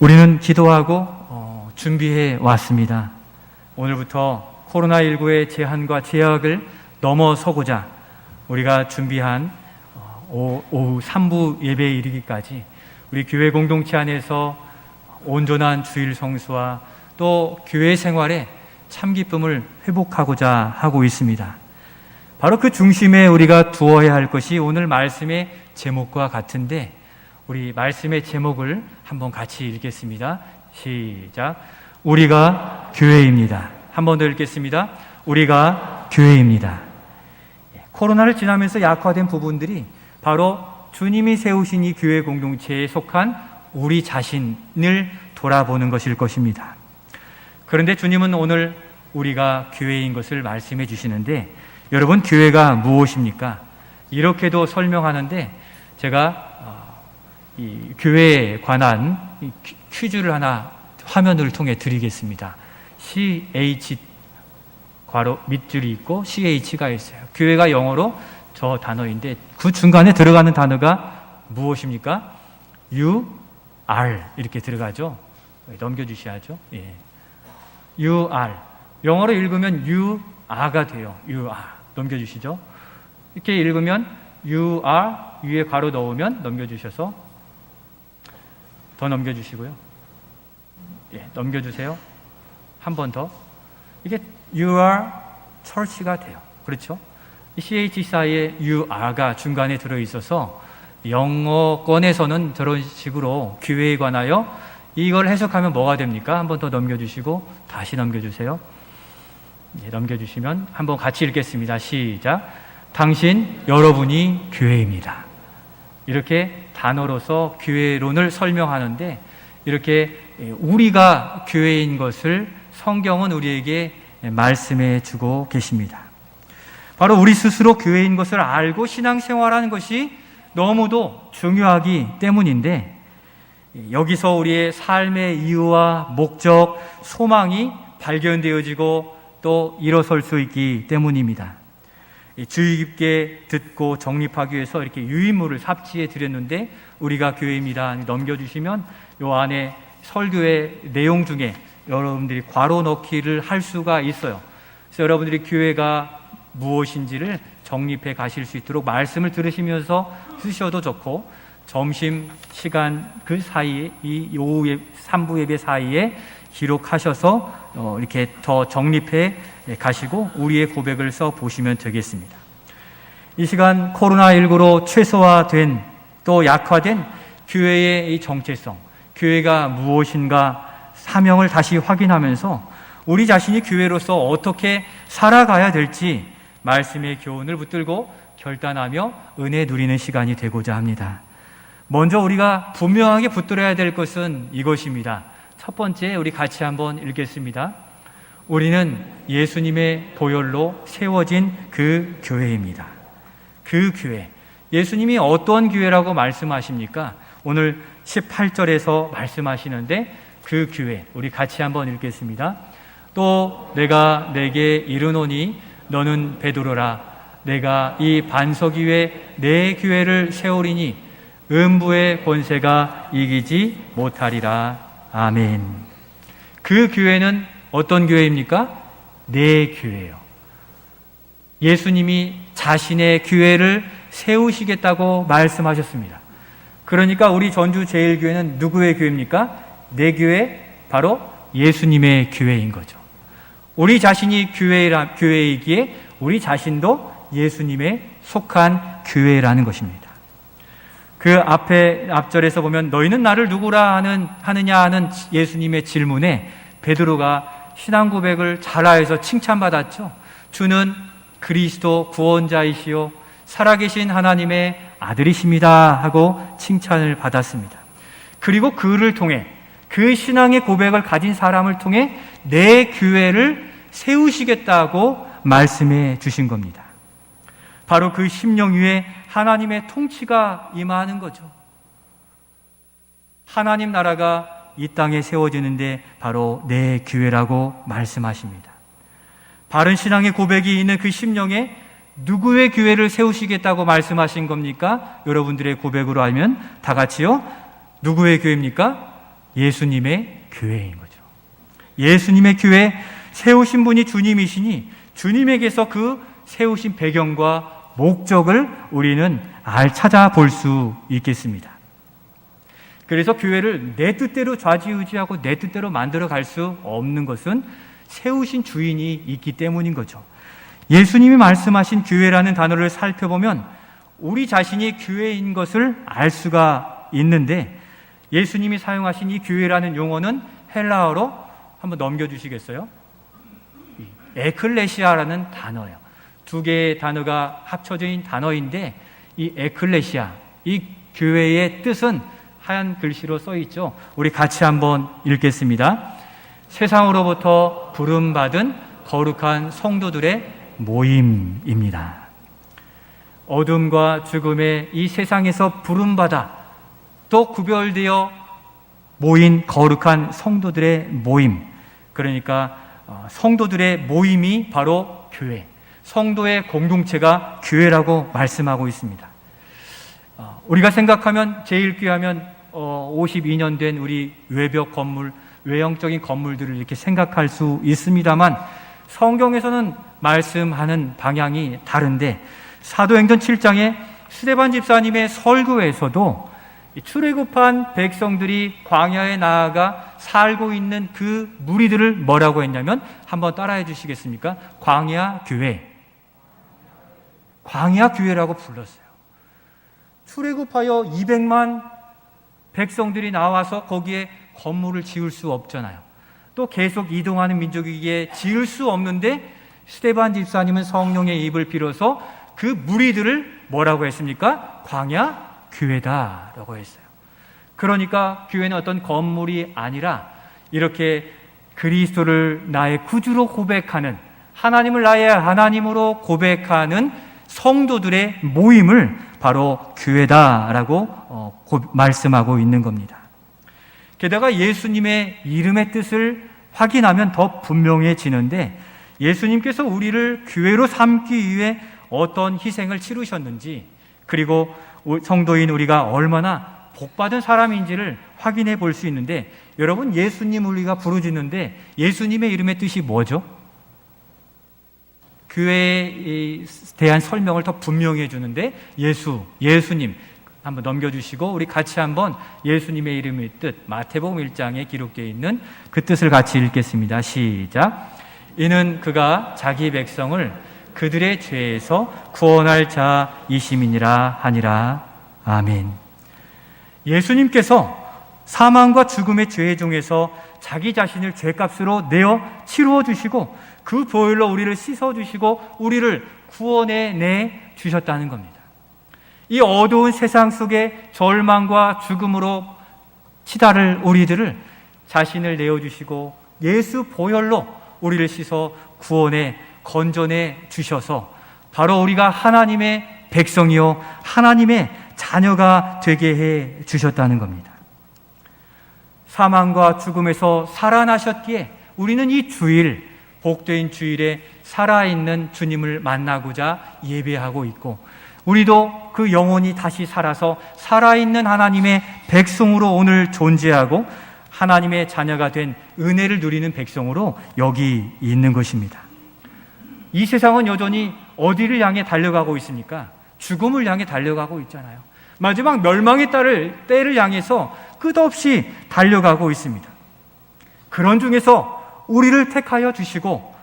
우리는 기도하고 준비해 왔습니다. 오늘부터 코로나19의 제한과 제약을 넘어서고자 우리가 준비한 오후 3부 예배에 이르기까지 우리 교회 공동체 안에서 온전한 주일 성수와 또 교회 생활의 참 기쁨을 회복하고자 하고 있습니다. 바로 그 중심에 우리가 두어야 할 것이 오늘 말씀의 제목과 같은데, 우리 말씀의 제목을 한번 같이 읽겠습니다. 시작. 우리가 교회입니다. 한 번 더 읽겠습니다. 우리가 교회입니다. 코로나를 지나면서 약화된 부분들이 바로 주님이 세우신 이 교회 공동체에 속한 우리 자신을 돌아보는 것일 것입니다. 그런데 주님은 오늘 우리가 교회인 것을 말씀해 주시는데, 여러분, 교회가 무엇입니까? 이렇게도 설명하는데, 제가 이 교회에 관한 퀴즈를 하나 화면을 통해 드리겠습니다. CH 괄호 밑줄이 있고 CH가 있어요. 교회가 영어로 저 단어인데 그 중간에 들어가는 단어가 무엇입니까? You are 이렇게 들어가죠. 넘겨주셔야죠. 예. You are. 영어로 읽으면 you are가 돼요. You are. 넘겨주시죠. 이렇게 읽으면 you are 위에 괄호 넣으면 넘겨주셔서 더 넘겨주시고요. 예, 넘겨주세요. 한 번 더. 이게 you are church가 돼요. 그렇죠? CH 사이에 you are가 중간에 들어있어서 영어권에서는 저런 식으로 교회에 관하여 이걸 해석하면 뭐가 됩니까? 한 번 더 넘겨주시고 다시 넘겨주세요. 예, 넘겨주시면 한번 같이 읽겠습니다. 시작. 당신, 여러분이 교회입니다. 이렇게 단어로서 교회론을 설명하는데, 이렇게 우리가 교회인 것을 성경은 우리에게 말씀해 주고 계십니다. 바로 우리 스스로 교회인 것을 알고 신앙생활하는 것이 너무도 중요하기 때문인데, 여기서 우리의 삶의 이유와 목적, 소망이 발견되어지고 또 일어설 수 있기 때문입니다. 주의 깊게 듣고 정립하기 위해서 이렇게 유인물을 삽지해 드렸는데, 우리가 교회입니다 넘겨주시면 요 안에 설교의 내용 중에 여러분들이 괄호 넣기를 할 수가 있어요. 그래서 여러분들이 교회가 무엇인지를 정립해 가실 수 있도록 말씀을 들으시면서 쓰셔도 좋고, 점심시간 그 사이에 이 오후 3부 예배 사이에 기록하셔서 이렇게 더 정립해 가시고 우리의 고백을 써 보시면 되겠습니다. 이 시간 코로나19로 최소화된 또 약화된 교회의 이 정체성, 교회가 무엇인가 사명을 다시 확인하면서 우리 자신이 교회로서 어떻게 살아가야 될지 말씀의 교훈을 붙들고 결단하며 은혜 누리는 시간이 되고자 합니다. 먼저 우리가 분명하게 붙들어야 될 것은 이것입니다. 첫 번째, 우리 같이 한번 읽겠습니다. 우리는 예수님의 보혈로 세워진 그 교회입니다. 그 교회. 예수님이 어떤 교회라고 말씀하십니까? 오늘 18절에서 말씀하시는데, 그 교회, 우리 같이 한번 읽겠습니다. 또 내가 내게 이르노니 너는 베드로라. 내가 이 반석 위에 내 교회를 세우리니 음부의 권세가 이기지 못하리라. 아멘. 그 교회는 어떤 교회입니까? 내 교회예요. 예수님이 자신의 교회를 세우시겠다고 말씀하셨습니다. 그러니까 우리 전주제일교회는 누구의 교회입니까? 내 교회, 바로 예수님의 교회인 거죠. 우리 자신이 교회이기에 우리 자신도 예수님의 속한 교회라는 것입니다. 그 앞절에서 보면 너희는 나를 누구라 하느냐 하는 예수님의 질문에 베드로가 신앙 고백을 잘하여서 칭찬받았죠. 주는 그리스도 구원자이시요 살아계신 하나님의 아들이십니다 하고 칭찬을 받았습니다. 그리고 그를 통해, 그 신앙의 고백을 가진 사람을 통해 내 교회를 세우시겠다고 말씀해 주신 겁니다. 바로 그 심령 위에 하나님의 통치가 임하는 거죠. 하나님 나라가 이 땅에 세워지는데 바로 내 교회라고 말씀하십니다. 바른 신앙의 고백이 있는 그 심령에 누구의 교회를 세우시겠다고 말씀하신 겁니까? 여러분들의 고백으로 알면 다 같이요. 누구의 교회입니까? 예수님의 교회인 거죠. 예수님의 교회, 세우신 분이 주님이시니 주님에게서 그 세우신 배경과 목적을 우리는 찾아볼 수 있겠습니다. 그래서 교회를 내 뜻대로 좌지우지하고 내 뜻대로 만들어 갈 수 없는 것은 세우신 주인이 있기 때문인 거죠. 예수님이 말씀하신 교회라는 단어를 살펴보면 우리 자신이 교회인 것을 알 수가 있는데, 예수님이 사용하신 이 교회라는 용어는 헬라어로 한번 넘겨주시겠어요? 에클레시아라는 단어예요. 두 개의 단어가 합쳐진 단어인데, 이 에클레시아, 이 교회의 뜻은 하얀 글씨로 써 있죠. 우리 같이 한번 읽겠습니다. 세상으로부터 부름받은 거룩한 성도들의 모임입니다. 어둠과 죽음의 이 세상에서 부름받아 또 구별되어 모인 거룩한 성도들의 모임, 그러니까 성도들의 모임이 바로 교회, 성도의 공동체가 교회라고 말씀하고 있습니다. 우리가 생각하면 제일 귀하면 52년 된 우리 외벽 건물, 외형적인 건물들을 이렇게 생각할 수 있습니다만, 성경에서는 말씀하는 방향이 다른데, 사도행전 7장에 스데반 집사님의 설교에서도 출애굽한 백성들이 광야에 나아가 살고 있는 그 무리들을 뭐라고 했냐면, 한번 따라해 주시겠습니까? 광야교회라고 불렀어요. 출애굽하여 200만 백성들이 나와서 거기에 건물을 지을 수 없잖아요. 또 계속 이동하는 민족이기에 지을 수 없는데, 스데반 집사님은 성령의 입을 빌어서 그 무리들을 뭐라고 했습니까? 광야교회다라고 했어요. 그러니까 교회는 어떤 건물이 아니라 이렇게 그리스도를 나의 구주로 고백하는, 하나님을 나의 하나님으로 고백하는 성도들의 모임을 바로 교회다라고 말씀하고 있는 겁니다. 게다가 예수님의 이름의 뜻을 확인하면 더 분명해지는데, 예수님께서 우리를 교회로 삼기 위해 어떤 희생을 치르셨는지, 그리고 성도인 우리가 얼마나 복받은 사람인지를 확인해 볼 수 있는데, 여러분, 예수님 우리가 부르짖는데 예수님의 이름의 뜻이 뭐죠? 교회에 대한 설명을 더 분명히 해주는데, 예수님 한번 넘겨주시고 우리 같이 한번 예수님의 이름의 뜻, 마태복음 1장에 기록되어 있는 그 뜻을 같이 읽겠습니다. 시작. 이는 그가 자기 백성을 그들의 죄에서 구원할 자이심이니라 하니라. 아멘. 예수님께서 사망과 죽음의 죄 중에서 자기 자신을 죄값으로 내어 치루어 주시고 그 보혈로 우리를 씻어 주시고 우리를 구원해 내 주셨다는 겁니다. 이 어두운 세상 속에 절망과 죽음으로 치달을 우리들을 자신을 내어 주시고 예수 보혈로 우리를 씻어 구원해 건져내 주셔서 바로 우리가 하나님의 백성이요 하나님의 자녀가 되게 해 주셨다는 겁니다. 사망과 죽음에서 살아나셨기에 우리는 이 주일, 복된 주일에 살아있는 주님을 만나고자 예배하고 있고, 우리도 그 영혼이 다시 살아서 살아있는 하나님의 백성으로 오늘 존재하고 하나님의 자녀가 된 은혜를 누리는 백성으로 여기 있는 것입니다. 이 세상은 여전히 어디를 향해 달려가고 있습니까? 죽음을 향해 달려가고 있잖아요. 마지막 멸망의 때를 향해서 끝없이 달려가고 있습니다. 그런 중에서 우리를 택하여 주시고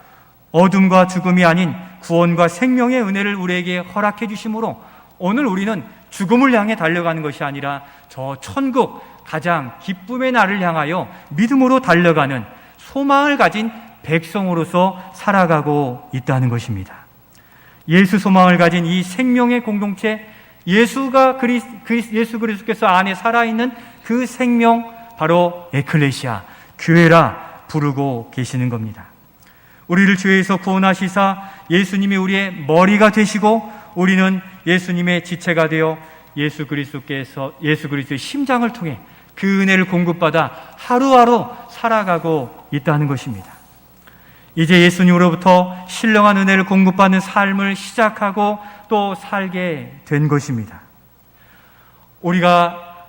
어둠과 죽음이 아닌 구원과 생명의 은혜를 우리에게 허락해 주심으로 오늘 우리는 죽음을 향해 달려가는 것이 아니라 저 천국 가장 기쁨의 날을 향하여 믿음으로 달려가는 소망을 가진 백성으로서 살아가고 있다는 것입니다. 예수 소망을 가진 이 생명의 공동체, 예수 그리스도께서 안에 살아있는 그 생명, 바로 에클레시아, 교회라 부르고 계시는 겁니다. 우리를 죄에서 구원하시사 예수님이 우리의 머리가 되시고 우리는 예수님의 지체가 되어 예수 그리스도의 심장을 통해 그 은혜를 공급받아 하루하루 살아가고 있다는 것입니다. 이제 예수님으로부터 신령한 은혜를 공급받는 삶을 시작하고 또 살게 된 것입니다. 우리가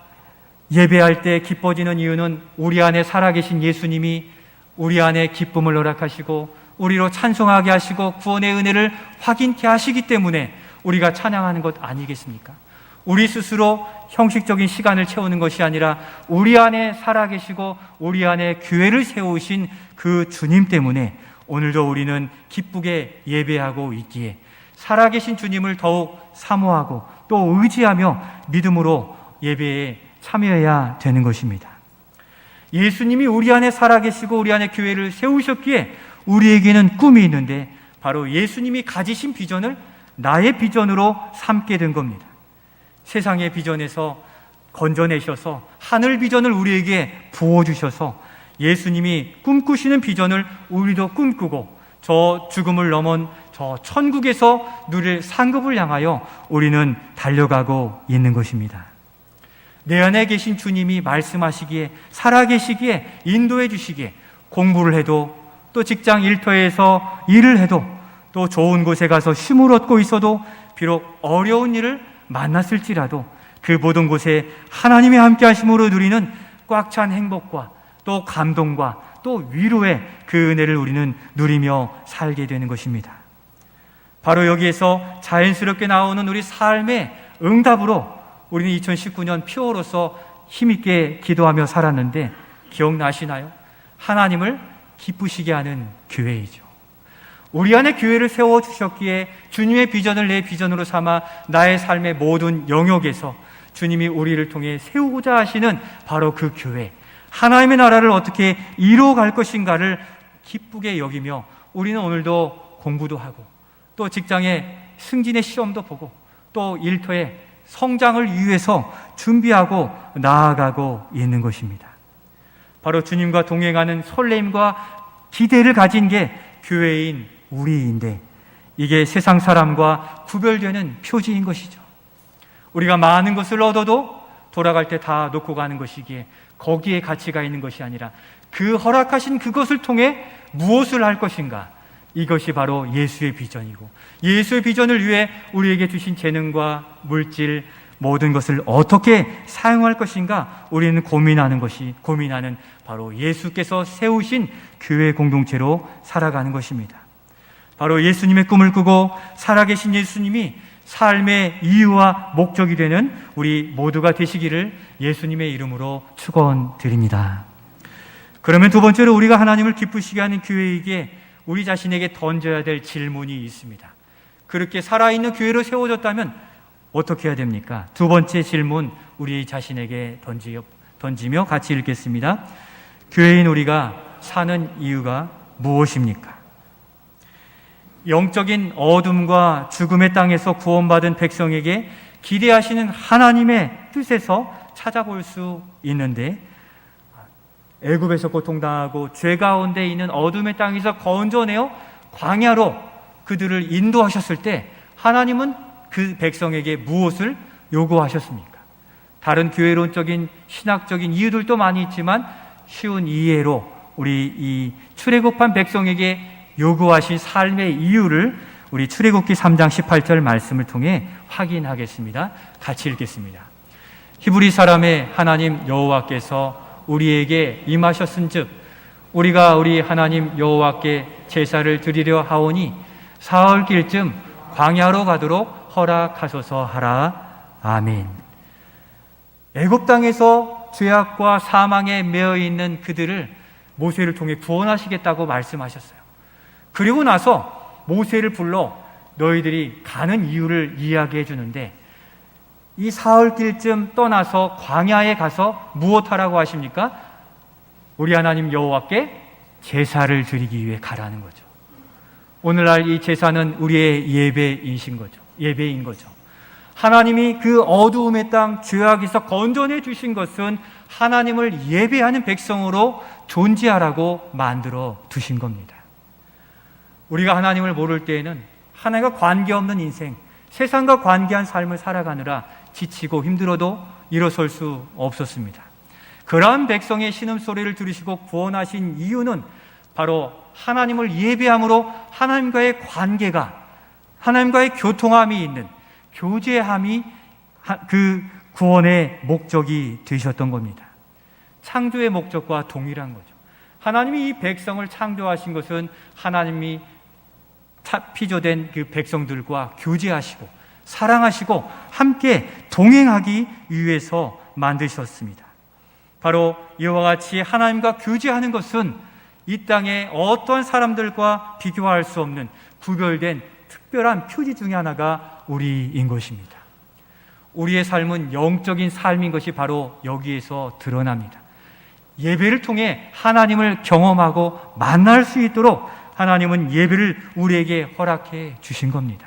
예배할 때 기뻐지는 이유는 우리 안에 살아계신 예수님이 우리 안에 기쁨을 허락하시고 우리로 찬송하게 하시고 구원의 은혜를 확인케 하시기 때문에 우리가 찬양하는 것 아니겠습니까? 우리 스스로 형식적인 시간을 채우는 것이 아니라 우리 안에 살아계시고 우리 안에 교회를 세우신 그 주님 때문에 오늘도 우리는 기쁘게 예배하고 있기에 살아계신 주님을 더욱 사모하고 또 의지하며 믿음으로 예배에 참여해야 되는 것입니다. 예수님이 우리 안에 살아계시고 우리 안에 교회를 세우셨기에 우리에게는 꿈이 있는데 바로 예수님이 가지신 비전을 나의 비전으로 삼게 된 겁니다. 세상의 비전에서 건져내셔서 하늘 비전을 우리에게 부어주셔서 예수님이 꿈꾸시는 비전을 우리도 꿈꾸고 저 죽음을 넘은 저 천국에서 누릴 상급을 향하여 우리는 달려가고 있는 것입니다. 내 안에 계신 주님이 말씀하시기에 살아계시기에 인도해 주시기에 공부를 해도 또 직장 일터에서 일을 해도 또 좋은 곳에 가서 쉼을 얻고 있어도 비록 어려운 일을 만났을지라도 그 모든 곳에 하나님의 함께 하심으로 누리는 꽉 찬 행복과 또 감동과 또 위로의 그 은혜를 우리는 누리며 살게 되는 것입니다. 바로 여기에서 자연스럽게 나오는 우리 삶의 응답으로 우리는 2019년 표어로서 힘있게 기도하며 살았는데 기억나시나요? 하나님을 기쁘시게 하는 교회이죠. 우리 안에 교회를 세워주셨기에 주님의 비전을 내 비전으로 삼아 나의 삶의 모든 영역에서 주님이 우리를 통해 세우고자 하시는 바로 그 교회, 하나님의 나라를 어떻게 이루어갈 것인가를 기쁘게 여기며 우리는 오늘도 공부도 하고 또 직장에 승진의 시험도 보고 또 일터에 성장을 위해서 준비하고 나아가고 있는 것입니다. 바로 주님과 동행하는 설렘과 기대를 가진 게 교회인 우리인데 이게 세상 사람과 구별되는 표지인 것이죠. 우리가 많은 것을 얻어도 돌아갈 때 다 놓고 가는 것이기에 거기에 가치가 있는 것이 아니라 그 허락하신 그것을 통해 무엇을 할 것인가, 이것이 바로 예수의 비전이고 예수의 비전을 위해 우리에게 주신 재능과 물질 모든 것을 어떻게 사용할 것인가 우리는 고민하는 바로 예수께서 세우신 교회 공동체로 살아가는 것입니다. 바로 예수님의 꿈을 꾸고 살아계신 예수님이 삶의 이유와 목적이 되는 우리 모두가 되시기를 예수님의 이름으로 축원드립니다. 그러면 두 번째로 우리가 하나님을 기쁘시게 하는 교회에게 우리 자신에게 던져야 될 질문이 있습니다. 그렇게 살아있는 교회로 세워졌다면 어떻게 해야 됩니까? 두 번째 질문 우리 자신에게 던지며 같이 읽겠습니다. 교회인 우리가 사는 이유가 무엇입니까? 영적인 어둠과 죽음의 땅에서 구원받은 백성에게 기대하시는 하나님의 뜻에서 찾아볼 수 있는데 애굽에서 고통당하고 죄 가운데 있는 어둠의 땅에서 건져내어 광야로 그들을 인도하셨을 때 하나님은 그 백성에게 무엇을 요구하셨습니까? 다른 교회론적인 신학적인 이유들도 많이 있지만 쉬운 이해로 우리 이 출애굽한 백성에게 요구하신 삶의 이유를 우리 출애굽기 3장 18절 말씀을 통해 확인하겠습니다. 같이 읽겠습니다. 히브리 사람의 하나님 여호와께서 우리에게 임하셨은즉 우리가 우리 하나님 여호와께 제사를 드리려 하오니 사흘길쯤 광야로 가도록 허락하소서 하라. 아멘. 애굽 땅에서 죄악과 사망에 매여 있는 그들을 모세를 통해 구원하시겠다고 말씀하셨어요. 그리고 나서 모세를 불러 너희들이 가는 이유를 이야기해 주는데 이 사흘길쯤 떠나서 광야에 가서 무엇하라고 하십니까? 우리 하나님 여호와께 제사를 드리기 위해 가라는 거죠. 오늘날 이 제사는 우리의 예배인 거죠. 하나님이 그 어두움의 땅 죄악에서 건져내 주신 것은 하나님을 예배하는 백성으로 존재하라고 만들어 두신 겁니다. 우리가 하나님을 모를 때에는 하나님과 관계없는 인생, 세상과 관계한 삶을 살아가느라 지치고 힘들어도 일어설 수 없었습니다. 그러한 백성의 신음소리를 들으시고 구원하신 이유는 바로 하나님을 예배함으로 하나님과의 관계가, 하나님과의 교통함이 있는, 교제함이 그 구원의 목적이 되셨던 겁니다. 창조의 목적과 동일한 거죠. 하나님이 이 백성을 창조하신 것은 하나님이 피조된 그 백성들과 교제하시고 사랑하시고 함께 동행하기 위해서 만드셨습니다. 바로 이와 같이 하나님과 교제하는 것은 이 땅에 어떠한 사람들과 비교할 수 없는 구별된 특별한 표지 중에 하나가 우리인 것입니다. 우리의 삶은 영적인 삶인 것이 바로 여기에서 드러납니다. 예배를 통해 하나님을 경험하고 만날 수 있도록 하나님은 예배를 우리에게 허락해 주신 겁니다.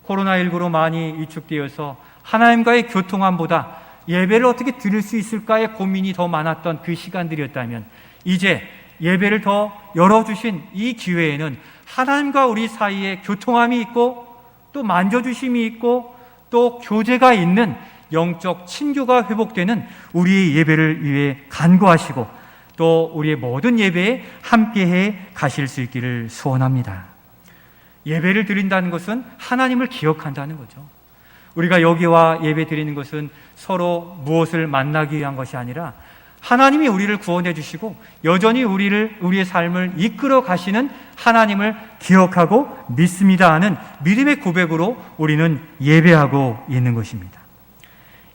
코로나19로 많이 위축되어서 하나님과의 교통함보다 예배를 어떻게 드릴 수 있을까의 고민이 더 많았던 그 시간들이었다면, 이제 예배를 더 열어주신 이 기회에는 하나님과 우리 사이에 교통함이 있고 또 만져주심이 있고 또 교제가 있는 영적 친교가 회복되는 우리의 예배를 위해 간구하시고 또 우리의 모든 예배에 함께해 가실 수 있기를 소원합니다. 예배를 드린다는 것은 하나님을 기억한다는 거죠. 우리가 여기와 예배 드리는 것은 서로 무엇을 만나기 위한 것이 아니라 하나님이 우리를 구원해 주시고 여전히 우리의 삶을 이끌어 가시는 하나님을 기억하고 믿습니다 하는 믿음의 고백으로 우리는 예배하고 있는 것입니다.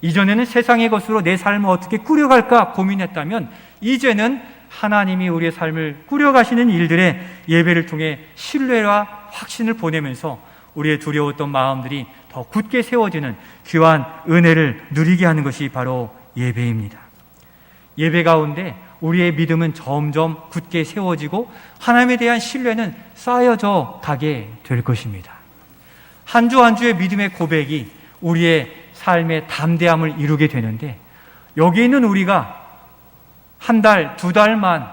이전에는 세상의 것으로 내 삶을 어떻게 꾸려갈까 고민했다면, 이제는 하나님이 우리의 삶을 꾸려가시는 일들에 예배를 통해 신뢰와 확신을 보내면서 우리의 두려웠던 마음들이 더 굳게 세워지는 귀한 은혜를 누리게 하는 것이 바로 예배입니다. 예배 가운데 우리의 믿음은 점점 굳게 세워지고 하나님에 대한 신뢰는 쌓여져 가게 될 것입니다. 한 주 한 주의 믿음의 고백이 우리의 삶의 담대함을 이루게 되는데, 여기 있는 우리가 한 달, 두 달만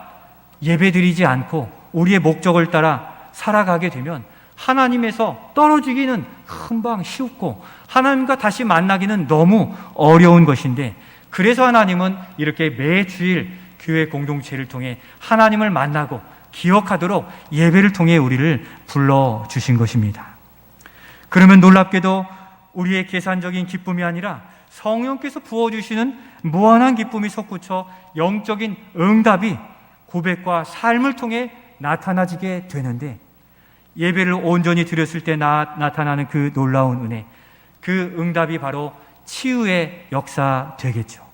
예배드리지 않고 우리의 목적을 따라 살아가게 되면 하나님에서 떨어지기는 금방 쉽고 하나님과 다시 만나기는 너무 어려운 것인데, 그래서 하나님은 이렇게 매주일 교회 공동체를 통해 하나님을 만나고 기억하도록 예배를 통해 우리를 불러주신 것입니다. 그러면 놀랍게도 우리의 계산적인 기쁨이 아니라 성령께서 부어주시는 무한한 기쁨이 솟구쳐 영적인 응답이 고백과 삶을 통해 나타나지게 되는데, 예배를 온전히 드렸을 때 나타나는 그 놀라운 은혜, 그 응답이 바로 치유의 역사 되겠죠.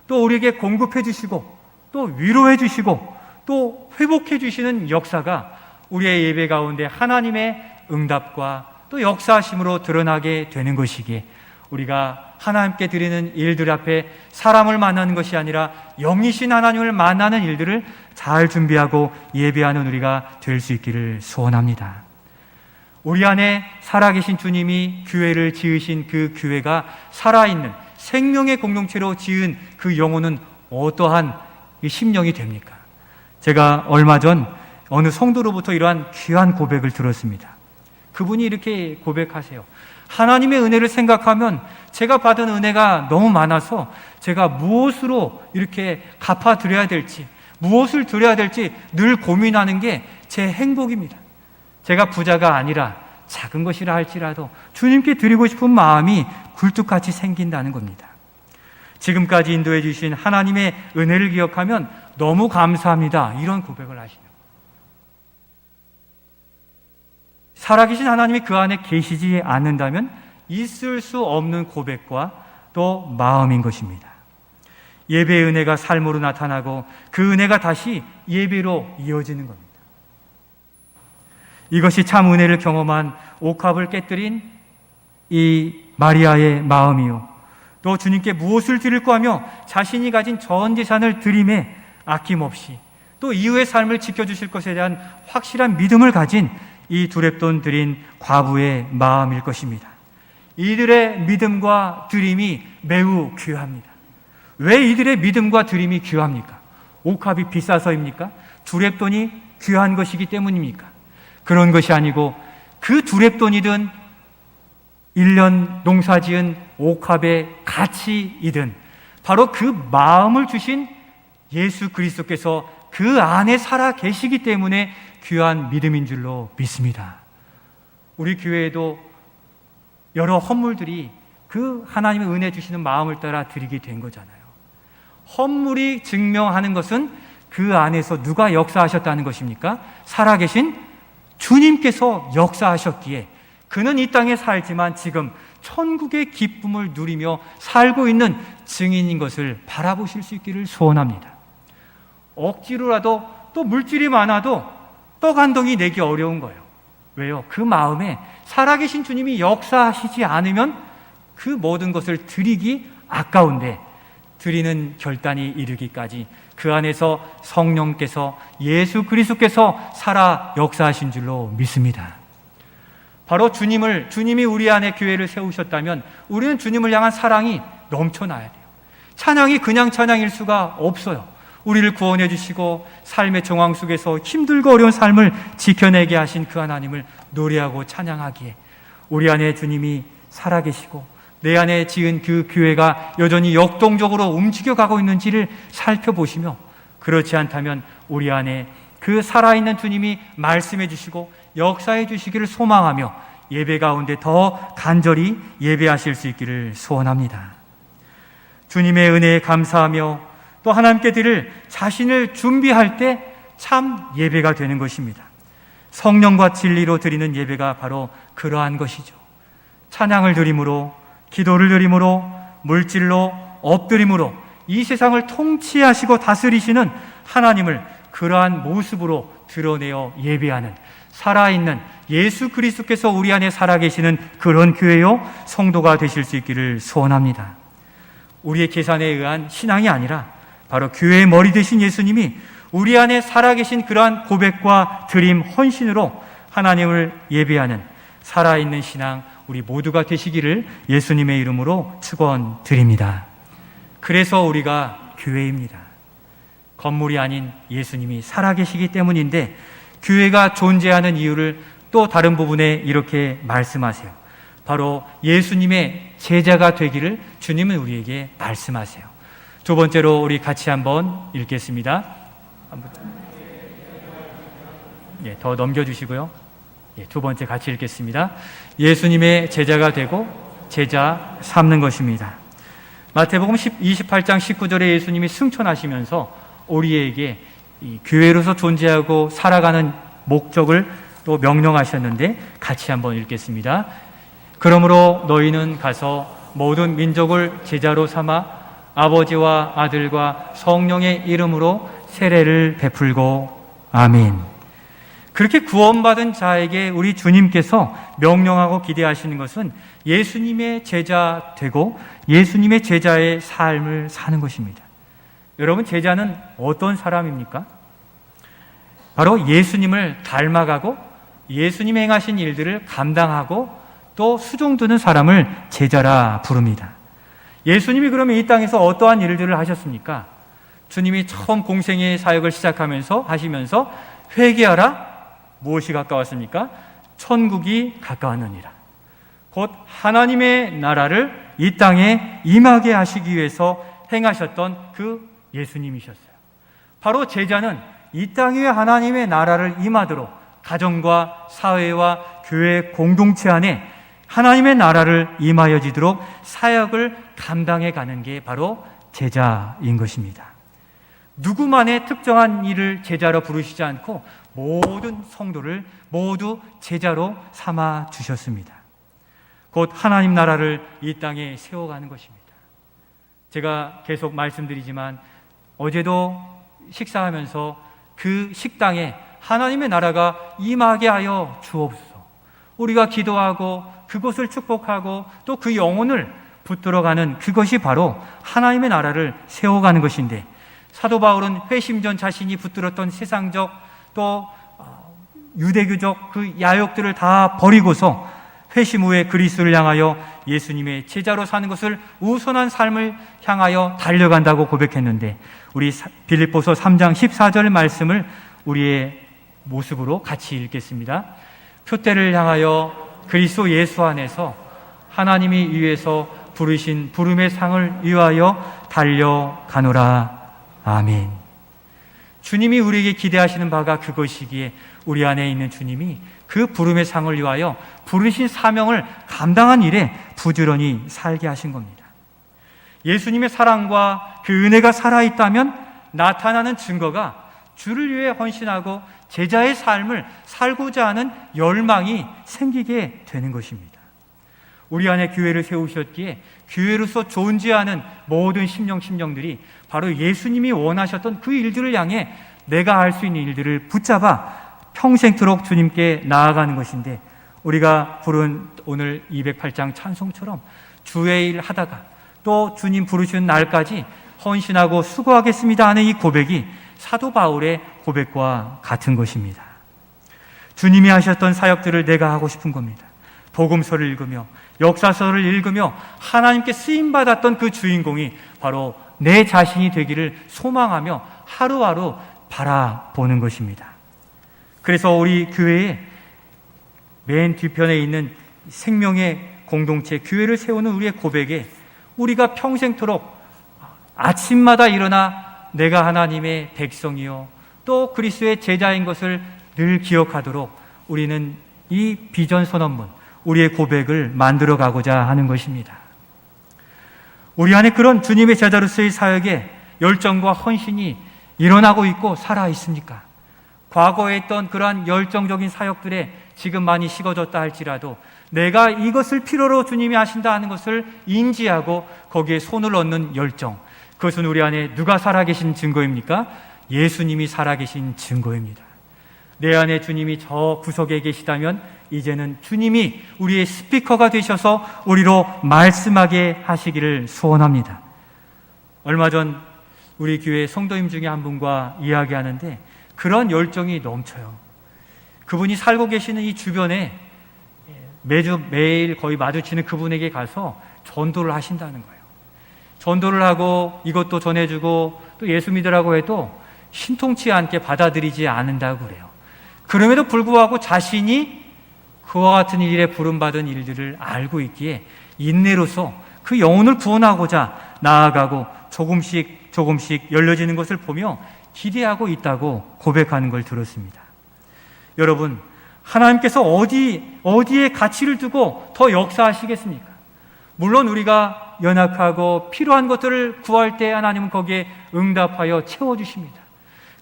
또 우리에게 공급해 주시고 또 위로해 주시고 또 회복해 주시는 역사가 우리의 예배 가운데 하나님의 응답과 또 역사하심으로 드러나게 되는 것이기에, 우리가 하나님께 드리는 일들 앞에 사람을 만나는 것이 아니라 영이신 하나님을 만나는 일들을 잘 준비하고 예배하는 우리가 될 수 있기를 소원합니다. 우리 안에 살아계신 주님이 교회를 지으신 그 교회가 살아있는 생명의 공동체로 지은 그 영혼은 어떠한 심령이 됩니까? 제가 얼마 전 어느 성도로부터 이러한 귀한 고백을 들었습니다. 그분이 이렇게 고백하세요. 하나님의 은혜를 생각하면 제가 받은 은혜가 너무 많아서 제가 무엇으로 이렇게 갚아드려야 될지, 무엇을 드려야 될지 늘 고민하는 게 제 행복입니다. 제가 부자가 아니라 작은 것이라 할지라도 주님께 드리고 싶은 마음이 굴뚝같이 생긴다는 겁니다. 지금까지 인도해 주신 하나님의 은혜를 기억하면 너무 감사합니다, 이런 고백을 하시죠. 살아계신 하나님이 그 안에 계시지 않는다면 있을 수 없는 고백과 또 마음인 것입니다. 예배의 은혜가 삶으로 나타나고 그 은혜가 다시 예배로 이어지는 겁니다. 이것이 참 은혜를 경험한 옥합을 깨뜨린 이 마리아의 마음이요, 또 주님께 무엇을 드릴까 하며 자신이 가진 전 재산을 드림에 아낌없이 또 이후의 삶을 지켜주실 것에 대한 확실한 믿음을 가진 이 두렙돈 드린 과부의 마음일 것입니다. 이들의 믿음과 드림이 매우 귀합니다. 왜 이들의 믿음과 드림이 귀합니까? 옥합이 비싸서입니까? 두렙돈이 귀한 것이기 때문입니까? 그런 것이 아니고, 그 두렙돈이든 1년 농사지은 옥합의 가치이든 바로 그 마음을 주신 예수 그리스도께서 그 안에 살아 계시기 때문에 귀한 믿음인 줄로 믿습니다. 우리 교회에도 여러 헌물들이 그 하나님의 은혜 주시는 마음을 따라 드리게 된 거잖아요. 헌물이 증명하는 것은 그 안에서 누가 역사하셨다는 것입니까? 살아계신 주님께서 역사하셨기에 그는 이 땅에 살지만 지금 천국의 기쁨을 누리며 살고 있는 증인인 것을 바라보실 수 있기를 소원합니다. 억지로라도 또 물질이 많아도 떡 한 덩이 내기 어려운 거예요. 왜요? 그 마음에 살아계신 주님이 역사하시지 않으면 그 모든 것을 드리기 아까운데 드리는 결단이 이르기까지 그 안에서 성령께서 예수 그리스도께서 살아 역사하신 줄로 믿습니다. 바로 주님이 우리 안에 교회를 세우셨다면 우리는 주님을 향한 사랑이 넘쳐나야 돼요. 찬양이 그냥 찬양일 수가 없어요. 우리를 구원해 주시고 삶의 정황 속에서 힘들고 어려운 삶을 지켜내게 하신 그 하나님을 노래하고 찬양하기에 우리 안에 주님이 살아계시고 내 안에 지은 그 교회가 여전히 역동적으로 움직여가고 있는지를 살펴보시며, 그렇지 않다면 우리 안에 그 살아있는 주님이 말씀해 주시고 역사해 주시기를 소망하며 예배 가운데 더 간절히 예배하실 수 있기를 소원합니다. 주님의 은혜에 감사하며 또 하나님께 드릴 자신을 준비할 때 참 예배가 되는 것입니다. 성령과 진리로 드리는 예배가 바로 그러한 것이죠. 찬양을 드림으로, 기도를 드림으로, 물질로, 엎드림으로 이 세상을 통치하시고 다스리시는 하나님을 그러한 모습으로 드러내어 예배하는 살아있는 예수 그리스도께서 우리 안에 살아계시는 그런 교회요 성도가 되실 수 있기를 소원합니다. 우리의 계산에 의한 신앙이 아니라 바로 교회의 머리 되신 예수님이 우리 안에 살아계신 그러한 고백과 드림, 헌신으로 하나님을 예배하는 살아있는 신앙 우리 모두가 되시기를 예수님의 이름으로 축원드립니다. 그래서 우리가 교회입니다. 건물이 아닌 예수님이 살아계시기 때문인데 교회가 존재하는 이유를 또 다른 부분에 이렇게 말씀하세요. 바로 예수님의 제자가 되기를 주님은 우리에게 말씀하세요. 두 번째로 우리 같이 한번 읽겠습니다. 더 넘겨주시고요. 두 번째 같이 읽겠습니다. 예수님의 제자가 되고 제자 삼는 것입니다. 마태복음 28장 19절에 예수님이 승천하시면서 우리에게 이 교회로서 존재하고 살아가는 목적을 또 명령하셨는데 같이 한번 읽겠습니다. 그러므로 너희는 가서 모든 민족을 제자로 삼아 아버지와 아들과 성령의 이름으로 세례를 베풀고 아멘. 그렇게 구원받은 자에게 우리 주님께서 명령하고 기대하시는 것은 예수님의 제자 되고 예수님의 제자의 삶을 사는 것입니다. 여러분, 제자는 어떤 사람입니까? 바로 예수님을 닮아가고 예수님이 행하신 일들을 감당하고 또 수종드는 사람을 제자라 부릅니다. 예수님이 그러면 이 땅에서 어떠한 일들을 하셨습니까? 주님이 처음 공생의 사역을 하시면서 회개하라, 무엇이 가까웠습니까? 천국이 가까웠느니라. 곧 하나님의 나라를 이 땅에 임하게 하시기 위해서 행하셨던 그 예수님이셨어요. 바로 제자는 이 땅에 하나님의 나라를 임하도록 가정과 사회와 교회 공동체 안에 하나님의 나라를 임하여지도록 사역을 감당해 가는 게 바로 제자인 것입니다. 누구만의 특정한 일을 제자로 부르시지 않고 모든 성도를 모두 제자로 삼아 주셨습니다. 곧 하나님 나라를 이 땅에 세워가는 것입니다. 제가 계속 말씀드리지만 어제도 식사하면서 그 식당에 하나님의 나라가 임하게 하여 주옵소서. 우리가 기도하고 그것을 축복하고 또 그 영혼을 붙들어가는 그것이 바로 하나님의 나라를 세워가는 것인데, 사도 바울은 회심 전 자신이 붙들었던 세상적 또 유대교적 그 야욕들을 다 버리고서 회심 후에 그리스도를 향하여 예수님의 제자로 사는 것을 우선한 삶을 향하여 달려간다고 고백했는데, 우리 빌립보서 3장 14절 말씀을 우리의 모습으로 같이 읽겠습니다. 표대를 향하여 그리스도 예수 안에서 하나님이 위에서 부르신 부름의 상을 위하여 달려가노라. 아멘. 주님이 우리에게 기대하시는 바가 그것이기에 우리 안에 있는 주님이 그 부름의 상을 위하여 부르신 사명을 감당한 일에 부지런히 살게 하신 겁니다. 예수님의 사랑과 그 은혜가 살아있다면 나타나는 증거가 주를 위해 헌신하고 제자의 삶을 살고자 하는 열망이 생기게 되는 것입니다. 우리 안에 교회를 세우셨기에 교회로서 존재하는 모든 심령들이 바로 예수님이 원하셨던 그 일들을 향해 내가 할 수 있는 일들을 붙잡아 평생토록 주님께 나아가는 것인데, 우리가 부른 오늘 208장 찬송처럼 주의 일 하다가 또 주님 부르시는 날까지 헌신하고 수고하겠습니다 하는 이 고백이 사도 바울의 고백과 같은 것입니다. 주님이 하셨던 사역들을 내가 하고 싶은 겁니다. 복음서를 읽으며 역사서를 읽으며 하나님께 쓰임받았던 그 주인공이 바로 내 자신이 되기를 소망하며 하루하루 바라보는 것입니다. 그래서 우리 교회의 맨 뒤편에 있는 생명의 공동체 교회를 세우는 우리의 고백에 우리가 평생토록 아침마다 일어나 내가 하나님의 백성이요 또 그리스도의 제자인 것을 늘 기억하도록 우리는 이 비전 선언문, 우리의 고백을 만들어 가고자 하는 것입니다. 우리 안에 그런 주님의 제자로서의 사역에 열정과 헌신이 일어나고 있고 살아 있습니까? 과거에 했던 그러한 열정적인 사역들에 지금 많이 식어졌다 할지라도 내가 이것을 필요로 주님이 하신다 하는 것을 인지하고 거기에 손을 얹는 열정, 그것은 우리 안에 누가 살아계신 증거입니까? 예수님이 살아계신 증거입니다. 내 안에 주님이 저 구석에 계시다면 이제는 주님이 우리의 스피커가 되셔서 우리로 말씀하게 하시기를 소원합니다. 얼마 전 우리 교회 성도님 중에 한 분과 이야기하는데 그런 열정이 넘쳐요. 그분이 살고 계시는 이 주변에 매일 거의 마주치는 그분에게 가서 전도를 하신다는 거예요. 전도를 하고 이것도 전해주고 또 예수 믿으라고 해도 신통치 않게 받아들이지 않는다고 그래요. 그럼에도 불구하고 자신이 그와 같은 일에 부름받은 일들을 알고 있기에 인내로서 그 영혼을 구원하고자 나아가고 조금씩 열려지는 것을 보며 기대하고 있다고 고백하는 걸 들었습니다. 여러분, 하나님께서 어디에 가치를 두고 더 역사하시겠습니까? 물론 우리가 연약하고 필요한 것들을 구할 때 하나님은 거기에 응답하여 채워주십니다.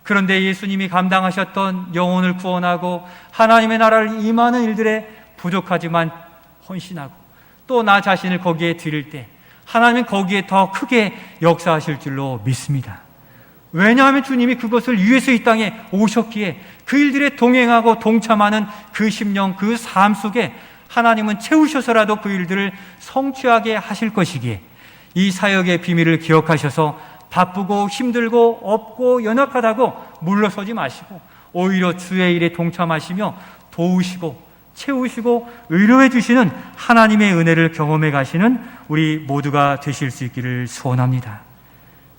그런데 예수님이 감당하셨던 영혼을 구원하고 하나님의 나라를 임하는 일들에 부족하지만 헌신하고 또 나 자신을 거기에 드릴 때 하나님은 거기에 더 크게 역사하실 줄로 믿습니다. 왜냐하면 주님이 그것을 위해서 이 땅에 오셨기에 그 일들에 동행하고 동참하는 그 심령, 그 삶 속에 하나님은 채우셔서라도 그 일들을 성취하게 하실 것이기에 이 사역의 비밀을 기억하셔서 바쁘고 힘들고 없고 연약하다고 물러서지 마시고 오히려 주의 일에 동참하시며 도우시고 채우시고 의료해 주시는 하나님의 은혜를 경험해 가시는 우리 모두가 되실 수 있기를 소원합니다.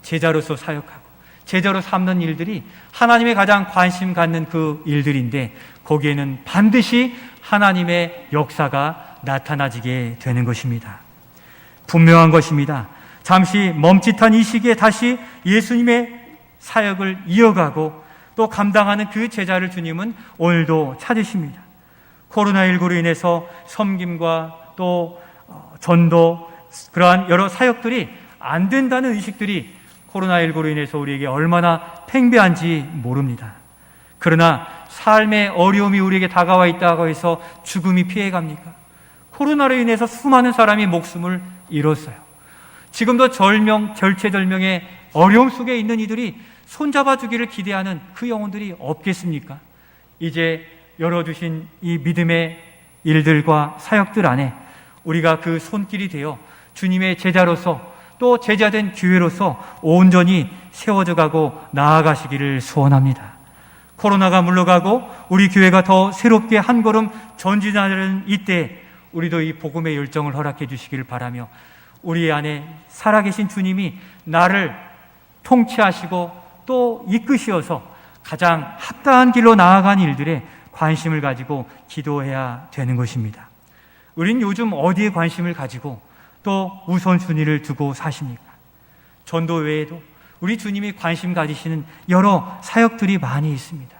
제자로서 사역하고 제자로 삼는 일들이 하나님의 가장 관심 갖는 그 일들인데 거기에는 반드시 하나님의 역사가 나타나지게 되는 것입니다. 분명한 것입니다. 잠시 멈칫한 이 시기에 다시 예수님의 사역을 이어가고 또 감당하는 그 제자를 주님은 오늘도 찾으십니다. 코로나19로 인해서 섬김과 또 전도, 그러한 여러 사역들이 안 된다는 의식들이 코로나19로 인해서 우리에게 얼마나 팽배한지 모릅니다. 그러나 삶의 어려움이 우리에게 다가와 있다고 해서 죽음이 피해갑니까? 코로나로 인해서 수많은 사람이 목숨을 잃었어요. 지금도 절체절명의 어려움 속에 있는 이들이 손잡아 주기를 기대하는 그 영혼들이 없겠습니까? 이제 열어주신 이 믿음의 일들과 사역들 안에 우리가 그 손길이 되어 주님의 제자로서 또 제자된 교회로서 온전히 세워져 가고 나아가시기를 소원합니다. 코로나가 물러가고 우리 교회가 더 새롭게 한 걸음 전진하는 이때 우리도 이 복음의 열정을 허락해 주시기를 바라며 우리 안에 살아계신 주님이 나를 통치하시고 또 이끄시어서 가장 합당한 길로 나아간 일들에 관심을 가지고 기도해야 되는 것입니다. 우린 요즘 어디에 관심을 가지고 또 우선순위를 두고 사십니까? 전도 외에도 우리 주님이 관심 가지시는 여러 사역들이 많이 있습니다.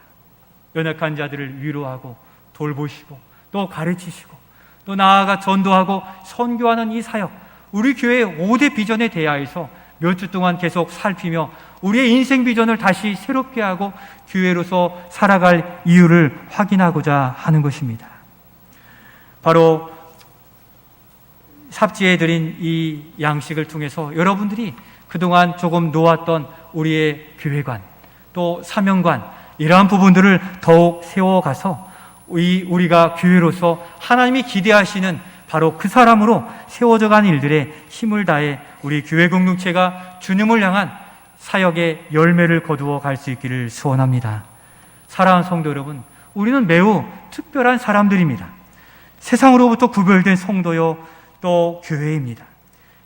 연약한 자들을 위로하고 돌보시고 또 가르치시고 또 나아가 전도하고 선교하는 이 사역, 우리 교회의 5대 비전에 대하여서 몇 주 동안 계속 살피며 우리의 인생 비전을 다시 새롭게 하고 교회로서 살아갈 이유를 확인하고자 하는 것입니다. 바로 삽지해드린 이 양식을 통해서 여러분들이 그동안 조금 놓았던 우리의 교회관, 또 사명관, 이러한 부분들을 더욱 세워가서 우리가 교회로서 하나님이 기대하시는 바로 그 사람으로 세워져 가는 일들에 힘을 다해 우리 교회 공동체가 주님을 향한 사역의 열매를 거두어 갈 수 있기를 소원합니다. 사랑하는 성도 여러분, 우리는 매우 특별한 사람들입니다. 세상으로부터 구별된 성도요, 또 교회입니다.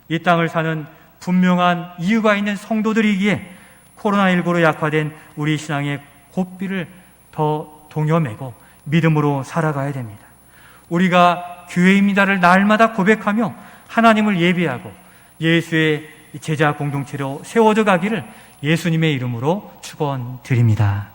이 땅을 사는 분명한 이유가 있는 성도들이기에 코로나19로 약화된 우리 신앙의 고삐를 더 동여매고 믿음으로 살아가야 됩니다. 우리가 교회입니다를 날마다 고백하며 하나님을 예배하고 예수의 제자 공동체로 세워져 가기를 예수님의 이름으로 축원드립니다.